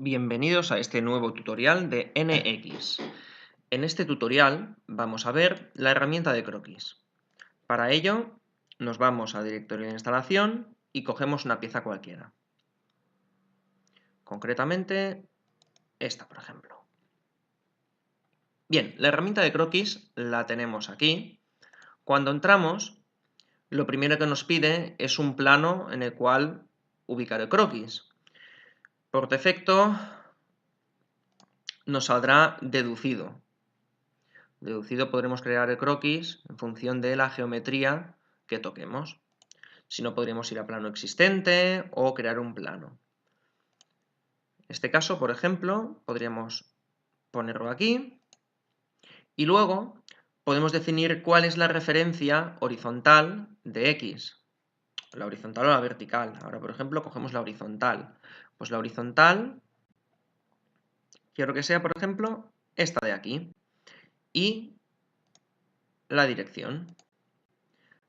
Bienvenidos a este nuevo tutorial de NX. En este tutorial vamos a ver la herramienta de croquis. Para ello nos vamos a directorio de instalación y cogemos una pieza cualquiera. Concretamente esta, por ejemplo. Bien, la herramienta de croquis la tenemos aquí. Cuando entramos, lo primero que nos pide es un plano en el cual ubicar el croquis. Por defecto nos saldrá deducido. Deducido podremos crear el croquis en función de la geometría que toquemos. Si no, podríamos ir a plano existente o crear un plano. En este caso, por ejemplo, podríamos ponerlo aquí y luego podemos definir cuál es la referencia horizontal de X. La horizontal o la vertical. Ahora, por ejemplo, cogemos la horizontal. Pues la horizontal, quiero que sea, por ejemplo, esta de aquí. Y la dirección.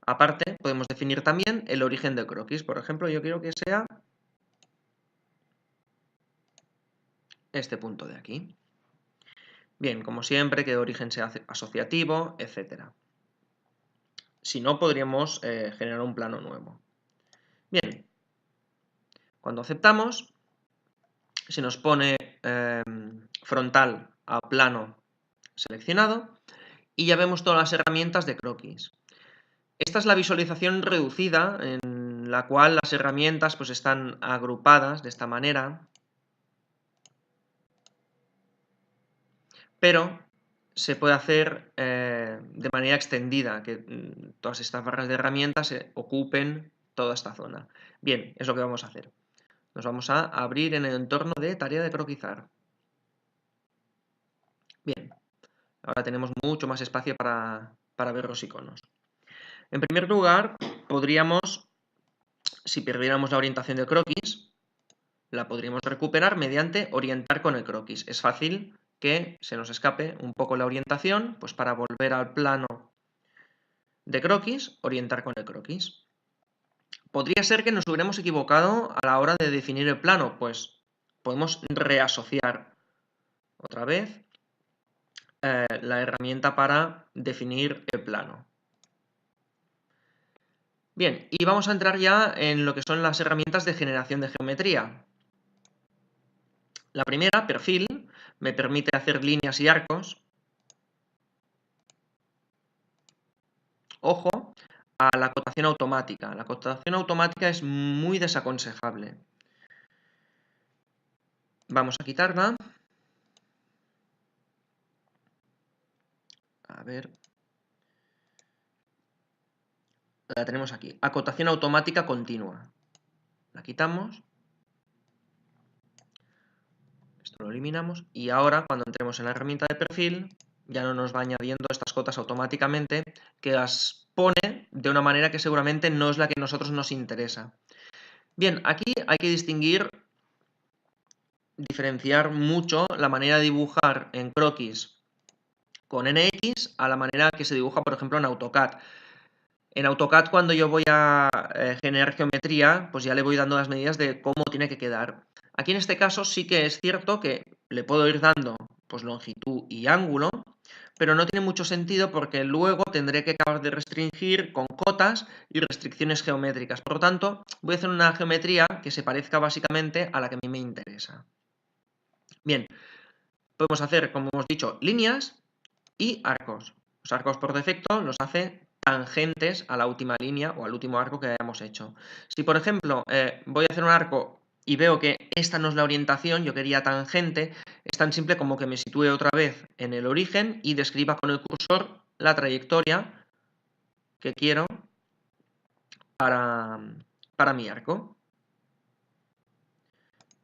Aparte, podemos definir también el origen del croquis. Por ejemplo, yo quiero que sea este punto de aquí. Bien, como siempre, que el origen sea asociativo, etc. Si no, podríamos generar un plano nuevo. Bien, cuando aceptamos, se nos pone frontal a plano seleccionado y ya vemos todas las herramientas de croquis. Esta es la visualización reducida en la cual las herramientas pues, están agrupadas de esta manera, pero se puede hacer de manera extendida, que todas estas barras de herramientas ocupen toda esta zona. Bien, es lo que vamos a hacer. Nos vamos a abrir en el entorno de tarea de croquizar. Bien, ahora tenemos mucho más espacio para ver los iconos. En primer lugar, podríamos, si perdiéramos la orientación del croquis, la podríamos recuperar mediante orientar con el croquis. Es fácil que se nos escape un poco la orientación, pues para volver al plano de croquis, orientar con el croquis. Podría ser que nos hubiéramos equivocado a la hora de definir el plano, pues podemos reasociar otra vez la herramienta para definir el plano. Bien, y vamos a entrar ya en lo que son las herramientas de generación de geometría. La primera, perfil, me permite hacer líneas y arcos. Ojo a la acotación automática. La acotación automática es muy desaconsejable. Vamos a quitarla. A ver. La tenemos aquí. Acotación automática continua. La quitamos. Esto lo eliminamos. Y ahora, cuando entremos en la herramienta de perfil, ya no nos va añadiendo estas cotas automáticamente, que las pone de una manera que seguramente no es la que a nosotros nos interesa. Bien, aquí hay que diferenciar mucho la manera de dibujar en croquis con NX a la manera que se dibuja, por ejemplo, en AutoCAD. En AutoCAD, cuando yo voy a generar geometría, pues ya le voy dando las medidas de cómo tiene que quedar. Aquí en este caso sí que es cierto que le puedo ir dando pues longitud y ángulo, pero no tiene mucho sentido porque luego tendré que acabar de restringir con cotas y restricciones geométricas. Por lo tanto, voy a hacer una geometría que se parezca básicamente a la que a mí me interesa. Bien, podemos hacer, como hemos dicho, líneas y arcos. Los arcos por defecto los hace tangentes a la última línea o al último arco que hayamos hecho. Si, por ejemplo, voy a hacer un arco y veo que esta no es la orientación, yo quería tangente, es tan simple como que me sitúe otra vez en el origen y describa con el cursor la trayectoria que quiero para mi arco.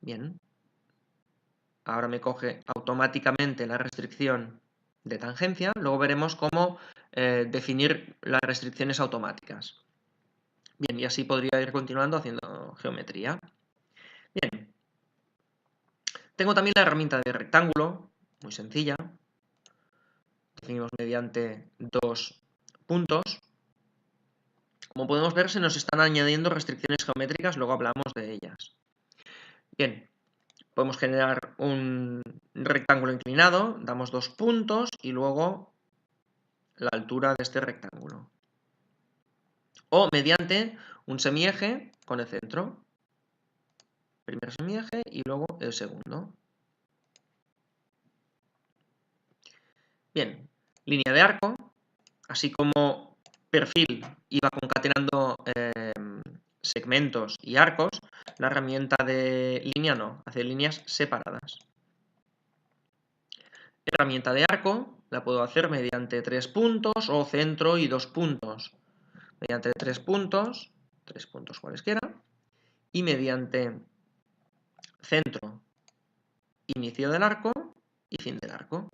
Bien. Ahora me coge automáticamente la restricción de tangencia. Luego veremos cómo definir las restricciones automáticas. Bien, y así podría ir continuando haciendo geometría. Bien. Tengo también la herramienta de rectángulo, muy sencilla. Definimos mediante dos puntos. Como podemos ver, se nos están añadiendo restricciones geométricas, luego hablamos de ellas. Bien, Podemos generar un rectángulo inclinado, damos 2 puntos y luego la altura de este rectángulo. O mediante un semieje con el centro. Primer semieje y luego el segundo. Bien, línea de arco, así como perfil iba concatenando segmentos y arcos, la herramienta de línea no, hace líneas separadas. Herramienta de arco la puedo hacer mediante 3 puntos o centro y 2 puntos. Mediante 3 puntos cualesquiera, y mediante centro, inicio del arco y fin del arco.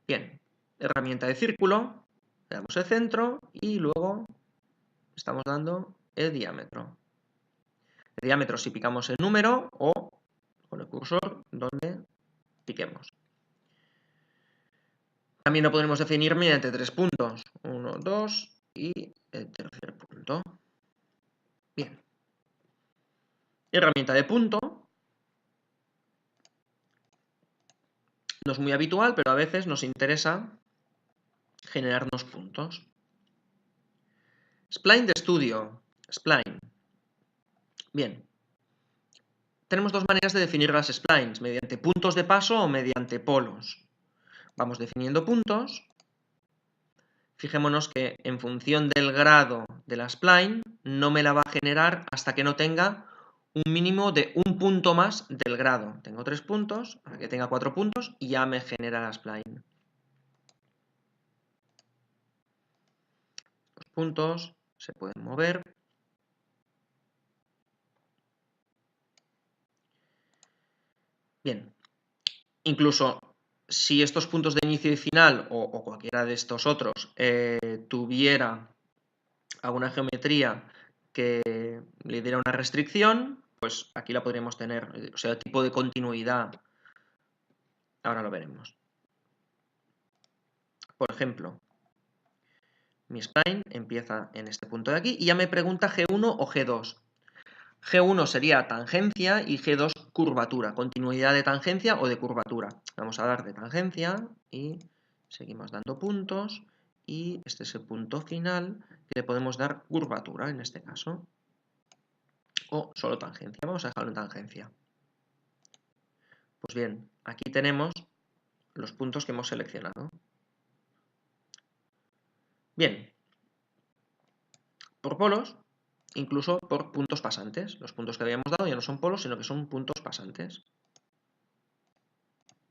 Bien, herramienta de círculo, le damos el centro y luego estamos dando el diámetro. El diámetro si picamos el número o con el cursor donde piquemos. También lo podremos definir mediante 3 puntos. 1, 2 y el tercer punto. Bien. Herramienta de punto. No es muy habitual, pero a veces nos interesa generarnos puntos. Spline de estudio. Spline. Bien. Tenemos dos maneras de definir las splines, mediante puntos de paso o mediante polos. Vamos definiendo puntos. Fijémonos que en función del grado de la spline, no me la va a generar hasta que no tenga un mínimo de un punto más del grado. Tengo 3 puntos, para que tenga 4 puntos, y ya me genera la spline. Los puntos se pueden mover. Bien, incluso si estos puntos de inicio y final, o cualquiera de estos otros, tuviera alguna geometría que le diera una restricción, pues aquí la podríamos tener, o sea, tipo de continuidad. Ahora lo veremos. Por ejemplo, mi spline empieza en este punto de aquí y ya me pregunta G1 o G2. G1 sería tangencia y G2 curvatura, continuidad de tangencia o de curvatura. Vamos a dar de tangencia y seguimos dando puntos y este es el punto final que le podemos dar curvatura en este caso. O solo tangencia, vamos a dejarlo en tangencia. Pues bien, aquí tenemos los puntos que hemos seleccionado. Bien, por polos, incluso por puntos pasantes. Los puntos que habíamos dado ya no son polos, sino que son puntos pasantes.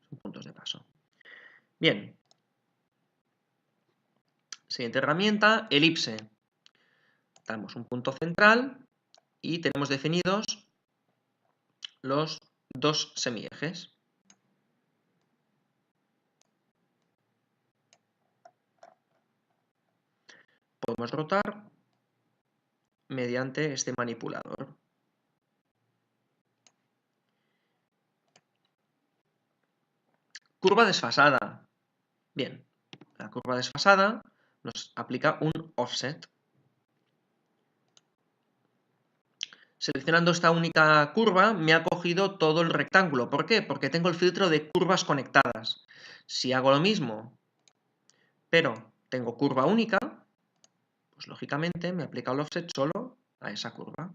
Son puntos de paso. Bien. Siguiente herramienta, elipse. Damos un punto central y tenemos definidos los dos semiejes. Podemos rotar mediante este manipulador. Curva desfasada. Bien, la curva desfasada nos aplica un offset. Seleccionando esta única curva me ha cogido todo el rectángulo. ¿Por qué? Porque tengo el filtro de curvas conectadas. Si hago lo mismo, pero tengo curva única, pues lógicamente me aplica el offset solo a esa curva.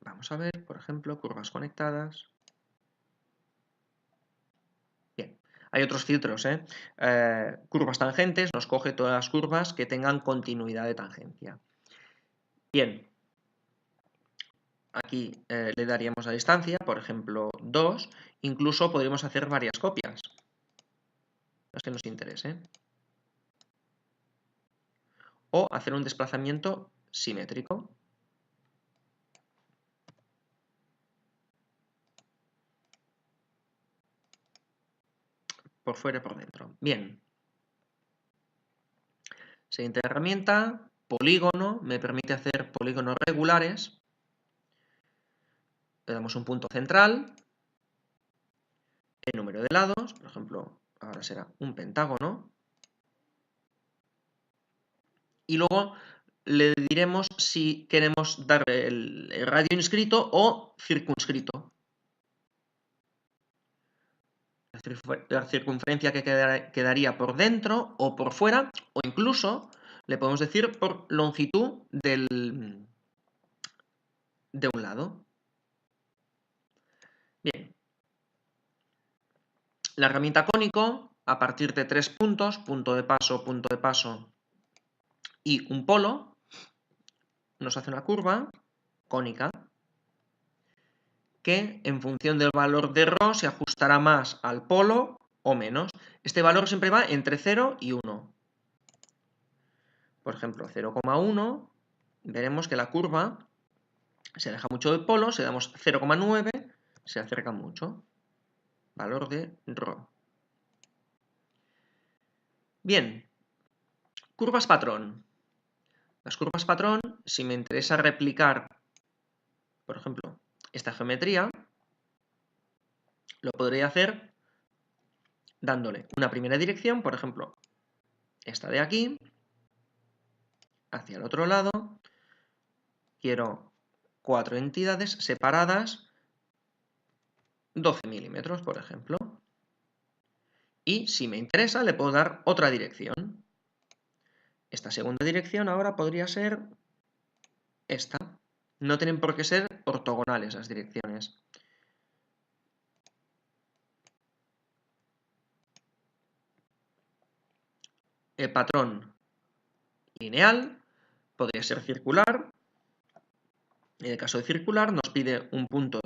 Vamos a ver, por ejemplo, curvas conectadas. Bien, hay otros filtros, curvas tangentes, nos coge todas las curvas que tengan continuidad de tangencia. Bien, aquí le daríamos la distancia, por ejemplo 2, incluso podríamos hacer varias copias, las que nos interese. O hacer un desplazamiento simétrico. Por fuera y por dentro. Bien. Siguiente herramienta, polígono, me permite hacer polígonos regulares. Le damos un punto central. El número de lados, por ejemplo, ahora será un pentágono. y luego le diremos si queremos dar el radio inscrito o circunscrito. La circunferencia que quedaría por dentro o por fuera, o incluso le podemos decir por longitud de un lado. Bien. La herramienta cónico, a partir de 3 puntos, punto de paso y un polo, nos hace una curva cónica que en función del valor de ρ se ajustará más al polo o menos. Este valor siempre va entre 0 y 1. Por ejemplo, 0,1, veremos que la curva se aleja mucho del polo, si damos 0,9, se acerca mucho. Valor de ρ. Bien, curvas patrón. Las curvas patrón, si me interesa replicar, por ejemplo, esta geometría, lo podría hacer dándole una primera dirección, por ejemplo, esta de aquí, hacia el otro lado. Quiero 4 entidades separadas 12 milímetros, por ejemplo. Y si me interesa, le puedo dar otra dirección. Esta segunda dirección ahora podría ser esta. No tienen por qué ser ortogonales las direcciones. El patrón lineal podría ser circular. En el caso de circular nos pide un punto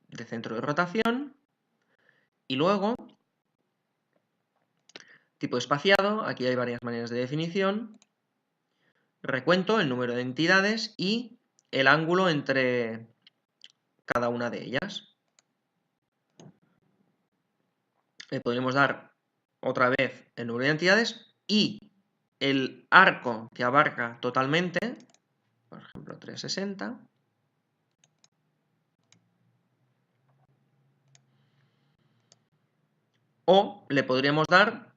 de centro de rotación y luego tipo espaciado. Aquí hay varias maneras de definición. Recuento el número de entidades y el ángulo entre cada una de ellas. Le podríamos dar otra vez el número de entidades y el arco que abarca totalmente, por ejemplo 360, o le podríamos dar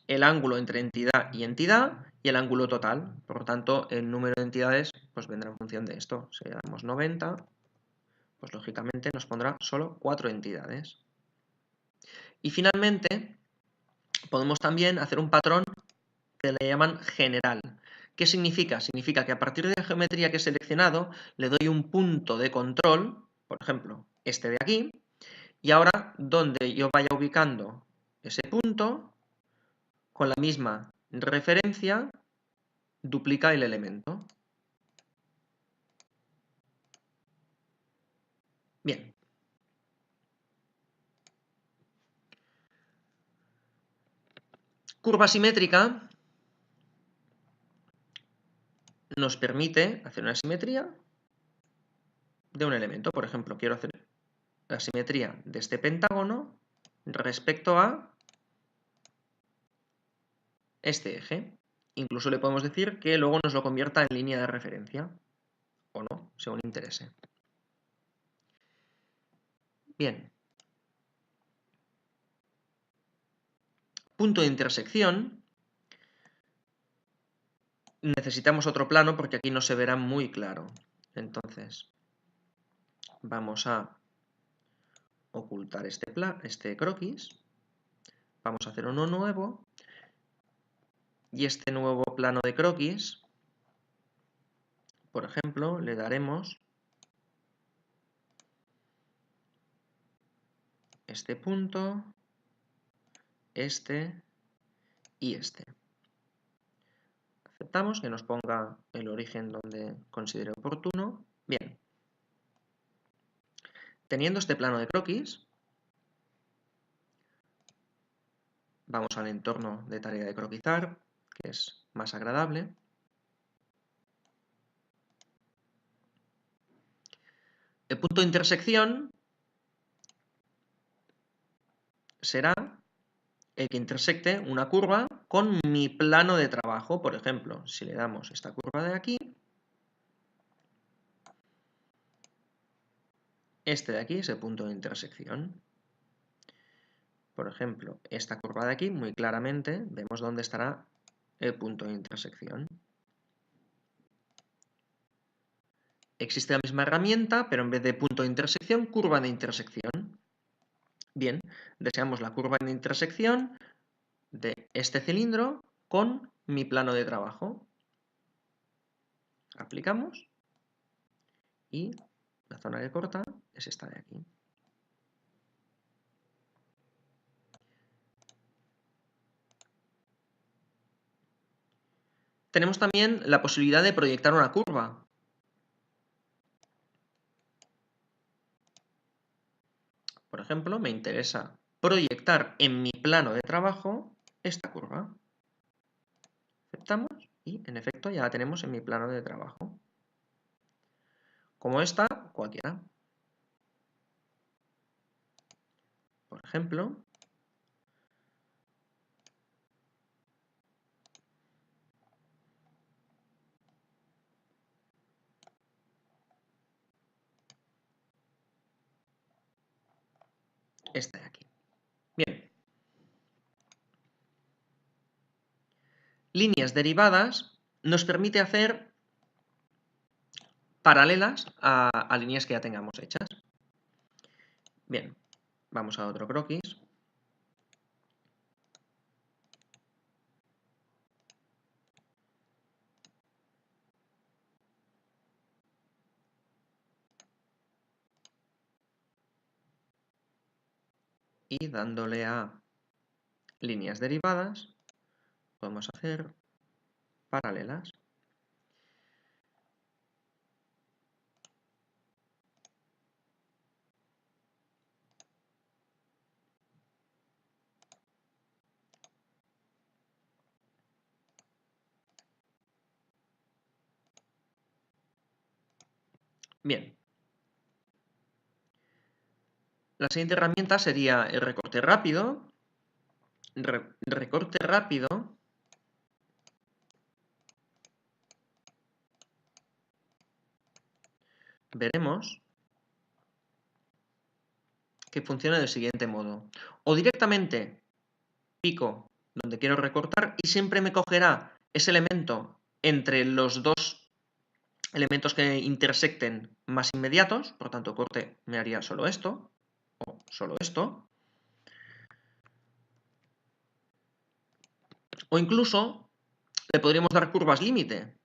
el ángulo entre entidad y entidad y el ángulo total. Por lo tanto, el número de entidades pues vendrá en función de esto. Si le damos 90, pues lógicamente nos pondrá solo 4 entidades. Y finalmente, podemos también hacer un patrón que le llaman general. ¿Qué significa? Significa que a partir de la geometría que he seleccionado, le doy un punto de control, por ejemplo, este de aquí, y ahora donde yo vaya ubicando ese punto, con la misma referencia, duplica el elemento. Bien. Curva simétrica nos permite hacer una simetría de un elemento. Por ejemplo, quiero hacer la simetría de este pentágono respecto a este eje. Incluso le podemos decir que luego nos lo convierta en línea de referencia, o no, según interese. Bien. Punto de intersección. Necesitamos otro plano porque aquí no se verá muy claro. Entonces, vamos a ocultar este croquis. Vamos a hacer uno nuevo. Y este nuevo plano de croquis, por ejemplo, le daremos este punto, este y este. Aceptamos que nos ponga el origen donde considere oportuno. Bien. Teniendo este plano de croquis, vamos al entorno de tarea de croquizar, que es más agradable. El punto de intersección será el que intersecte una curva con mi plano de trabajo. Por ejemplo, si le damos esta curva de aquí, este de aquí es el punto de intersección. Por ejemplo, esta curva de aquí, muy claramente, vemos dónde estará el punto de intersección. Existe la misma herramienta, pero en vez de punto de intersección, curva de intersección. Bien, deseamos la curva de intersección de este cilindro con mi plano de trabajo. Aplicamos y la zona que corta es esta de aquí. Tenemos también la posibilidad de proyectar una curva. Por ejemplo, me interesa proyectar en mi plano de trabajo esta curva. Aceptamos y, en efecto, ya la tenemos en mi plano de trabajo. Como esta, cualquiera. Por ejemplo, esta de aquí. Bien. Líneas derivadas nos permite hacer paralelas a líneas que ya tengamos hechas. Bien, vamos a otro croquis. Y dándole a líneas derivadas, podemos hacer paralelas. Bien. La siguiente herramienta sería el recorte rápido. Recorte rápido veremos que funciona del siguiente modo. O directamente pico donde quiero recortar y siempre me cogerá ese elemento entre los dos elementos que intersecten más inmediatos, por tanto corte me haría solo esto o solo esto. O incluso le podríamos dar curvas límite.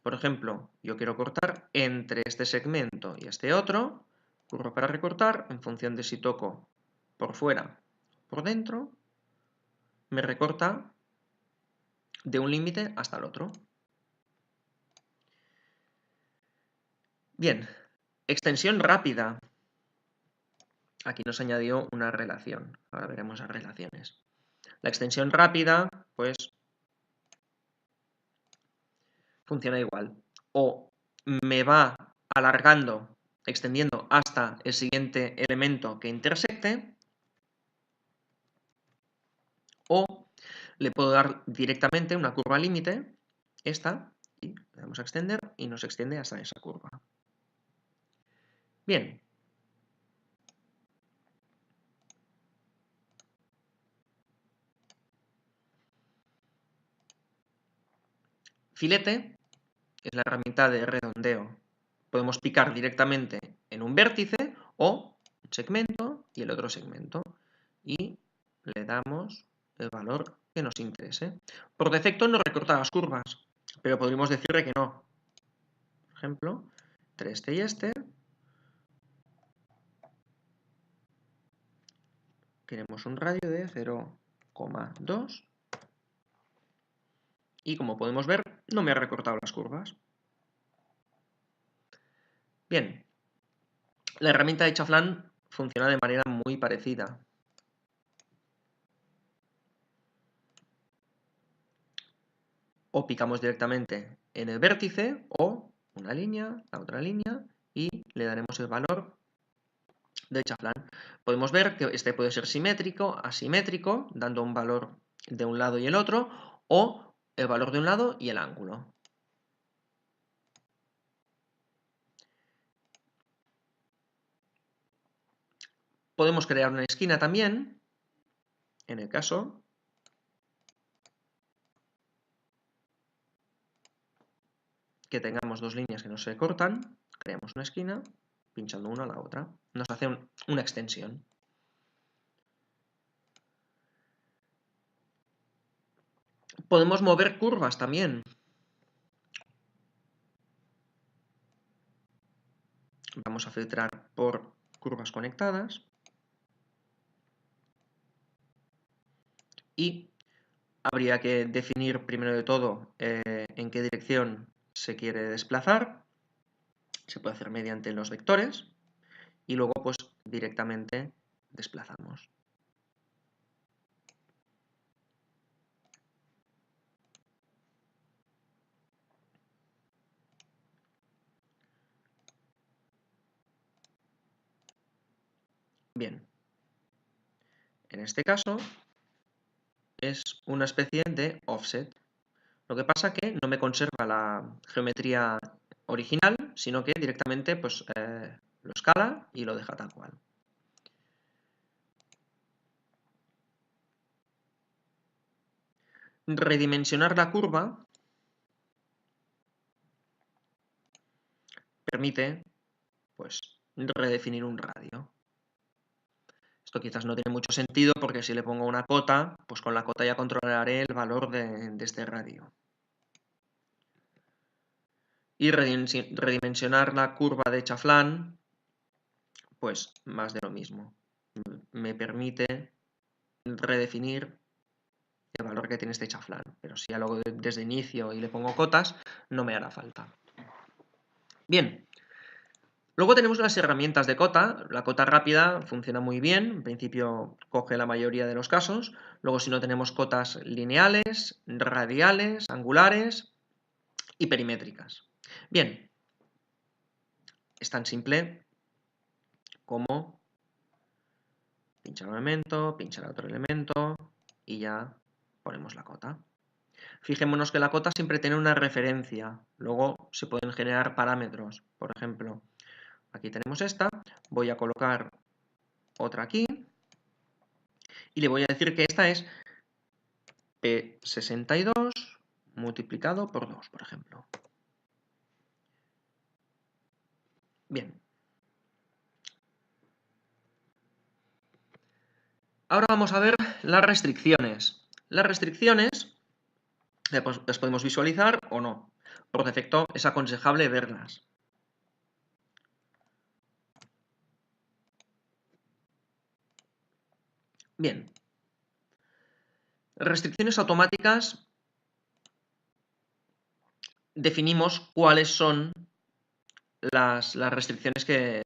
Por ejemplo, yo quiero cortar entre este segmento y este otro, curva para recortar, en función de si toco por fuera o por dentro, me recorta de un límite hasta el otro. Bien, extensión rápida. Aquí nos añadió una relación. Ahora veremos las relaciones. La extensión rápida, pues, funciona igual. O me va alargando, extendiendo hasta el siguiente elemento que intersecte, o le puedo dar directamente una curva límite, esta, y le damos a extender y nos extiende hasta esa curva. Bien. Filete es la herramienta de redondeo. Podemos picar directamente en un vértice o un segmento y el otro segmento. Y le damos el valor que nos interese. Por defecto no recorta las curvas, pero podríamos decirle que no. Por ejemplo, entre este y este, queremos un radio de 0,2 y como podemos ver, no me ha recortado las curvas. Bien, la herramienta de chaflán funciona de manera muy parecida. O picamos directamente en el vértice o una línea, la otra línea y le daremos el valor de chaflán. Podemos ver que este puede ser simétrico, asimétrico, dando un valor de un lado y el otro, o el valor de un lado y el ángulo. Podemos crear una esquina también, en el caso que tengamos dos líneas que no se cortan, creamos una esquina, pinchando una a la otra. Nos hace una extensión. Podemos mover curvas también. Vamos a filtrar por curvas conectadas. Y habría que definir primero de todo en qué dirección se quiere desplazar. Se puede hacer mediante los vectores. Y luego pues directamente desplazamos. Bien. En este caso es una especie de offset. Lo que pasa que no me conserva la geometría original, sino que directamente pues, lo escala y lo deja tal cual. Redimensionar la curva permite pues, redefinir un radio. Esto quizás no tiene mucho sentido porque si le pongo una cota, pues con la cota ya controlaré el valor de este radio. Y redimensionar la curva de chaflán, pues más de lo mismo. Me permite redefinir el valor que tiene este chaflán. Pero si ya lo hago desde inicio y le pongo cotas, no me hará falta. Bien. Luego tenemos las herramientas de cota. La cota rápida funciona muy bien. En principio coge la mayoría de los casos. Luego si no tenemos cotas lineales, radiales, angulares y perimétricas. Bien. Es tan simple como pinchar un elemento, pinchar otro elemento y ya ponemos la cota. Fijémonos que la cota siempre tiene una referencia. Luego se pueden generar parámetros. Por ejemplo, aquí tenemos esta. Voy a colocar otra aquí. Y le voy a decir que esta es P62 multiplicado por 2, por ejemplo. Bien. Ahora vamos a ver las restricciones. Las restricciones las podemos visualizar o no. Por defecto es aconsejable verlas. Bien. Restricciones automáticas. Definimos cuáles son las restricciones que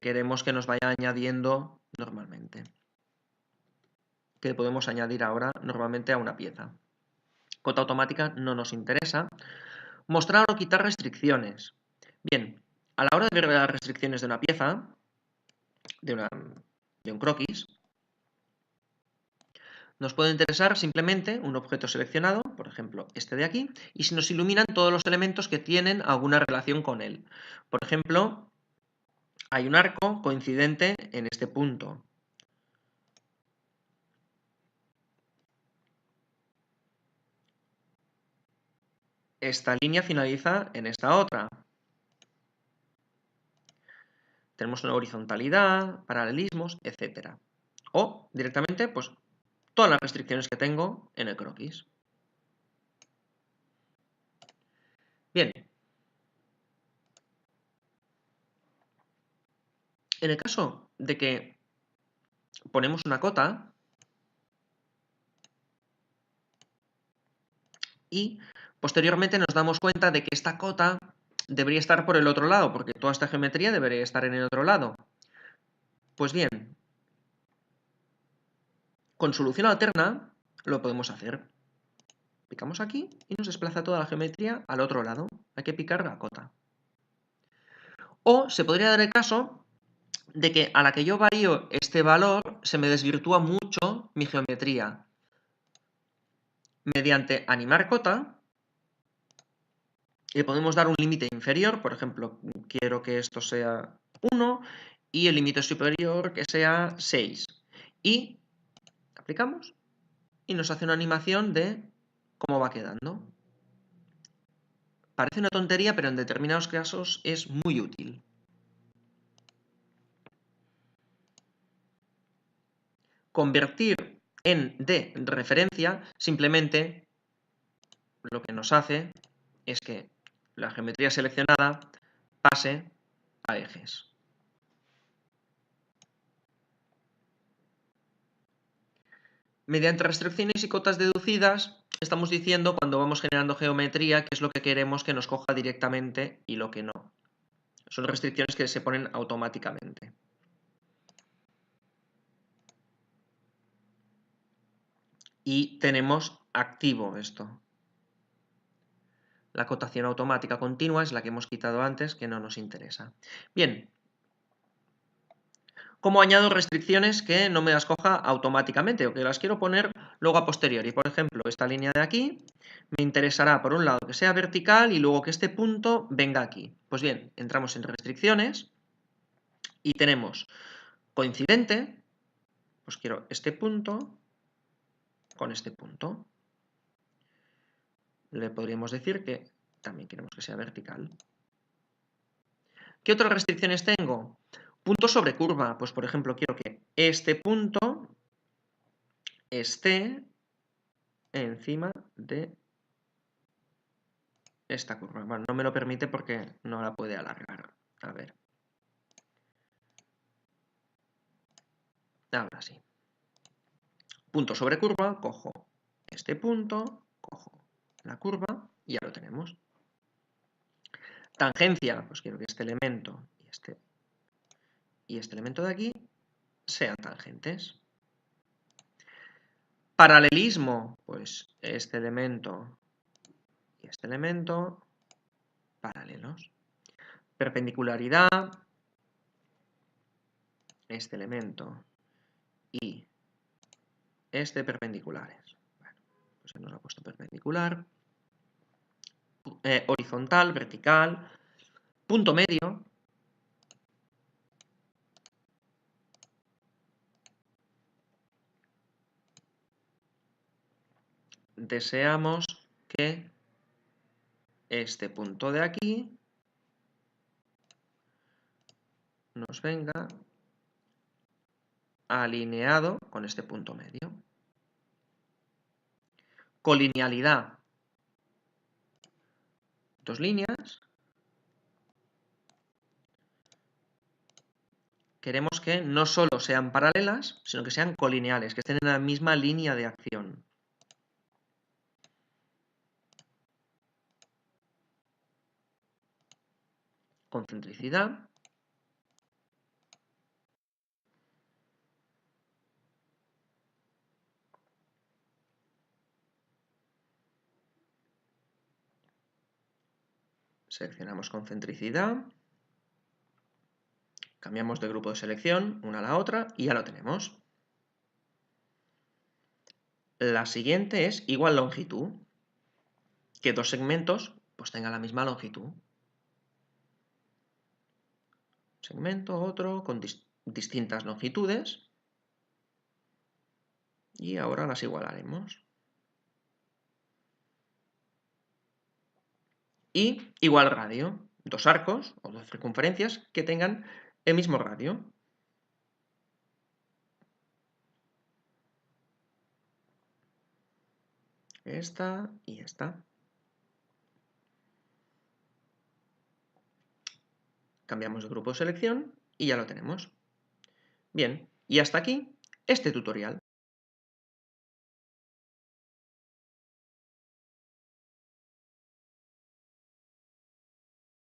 queremos que nos vaya añadiendo normalmente. Que podemos añadir ahora normalmente a una pieza. Cota automática no nos interesa. Mostrar o quitar restricciones. Bien, a la hora de ver las restricciones de una pieza, de un croquis, nos puede interesar simplemente un objeto seleccionado, por ejemplo este de aquí, y si nos iluminan todos los elementos que tienen alguna relación con él. Por ejemplo, hay un arco coincidente en este punto. Esta línea finaliza en esta otra. Tenemos una horizontalidad, paralelismos, etc. O directamente, pues, todas las restricciones que tengo en el croquis. Bien. En el caso de que ponemos una cota y posteriormente nos damos cuenta de que esta cota debería estar por el otro lado, porque toda esta geometría debería estar en el otro lado. Pues bien, con solución alterna lo podemos hacer. Picamos aquí y nos desplaza toda la geometría al otro lado. Hay que picar la cota. O se podría dar el caso de que a la que yo varío este valor se me desvirtúa mucho mi geometría. Mediante animar cota le podemos dar un límite inferior, por ejemplo, quiero que esto sea 1 y el límite superior que sea 6. Y aplicamos y nos hace una animación de cómo va quedando. Parece una tontería, pero en determinados casos es muy útil. Convertir en de referencia simplemente lo que nos hace es que la geometría seleccionada pase a ejes. Mediante restricciones y cotas deducidas, estamos diciendo cuando vamos generando geometría qué es lo que queremos que nos coja directamente y lo que no. Son restricciones que se ponen automáticamente. Y tenemos activo esto. La acotación automática continua es la que hemos quitado antes, que no nos interesa. Bien. ¿Cómo añado restricciones que no me las coja automáticamente o que las quiero poner luego a posteriori? Por ejemplo, esta línea de aquí me interesará, por un lado, que sea vertical y luego que este punto venga aquí. Pues bien, entramos en restricciones y tenemos coincidente, pues quiero este punto con este punto. Le podríamos decir que también queremos que sea vertical. ¿Qué otras restricciones tengo? Punto sobre curva. Pues por ejemplo, quiero que este punto esté encima de esta curva. Bueno, no me lo permite porque no la puede alargar. A ver. Ahora sí. Punto sobre curva, cojo este punto, cojo la curva y ya lo tenemos. Tangencia, pues quiero que este elemento y este elemento de aquí sean tangentes. Paralelismo, pues este elemento y este elemento paralelos. Perpendicularidad, este elemento y este perpendiculares. Bueno, pues se nos ha puesto perpendicular. Horizontal, vertical. Punto medio. Deseamos que este punto de aquí nos venga alineado con este punto medio. Colinealidad. Dos líneas. Queremos que no solo sean paralelas, sino que sean colineales, que estén en la misma línea de acción. Concentricidad. Seleccionamos concentricidad. Cambiamos de grupo de selección una a la otra y ya lo tenemos. La siguiente es igual longitud. Que dos segmentos pues tengan la misma longitud. Segmento, otro, con distintas longitudes. Y ahora las igualaremos. Y igual radio. Dos arcos o dos circunferencias que tengan el mismo radio. Esta y esta. Cambiamos de grupo de selección y ya lo tenemos. Bien, y hasta aquí este tutorial.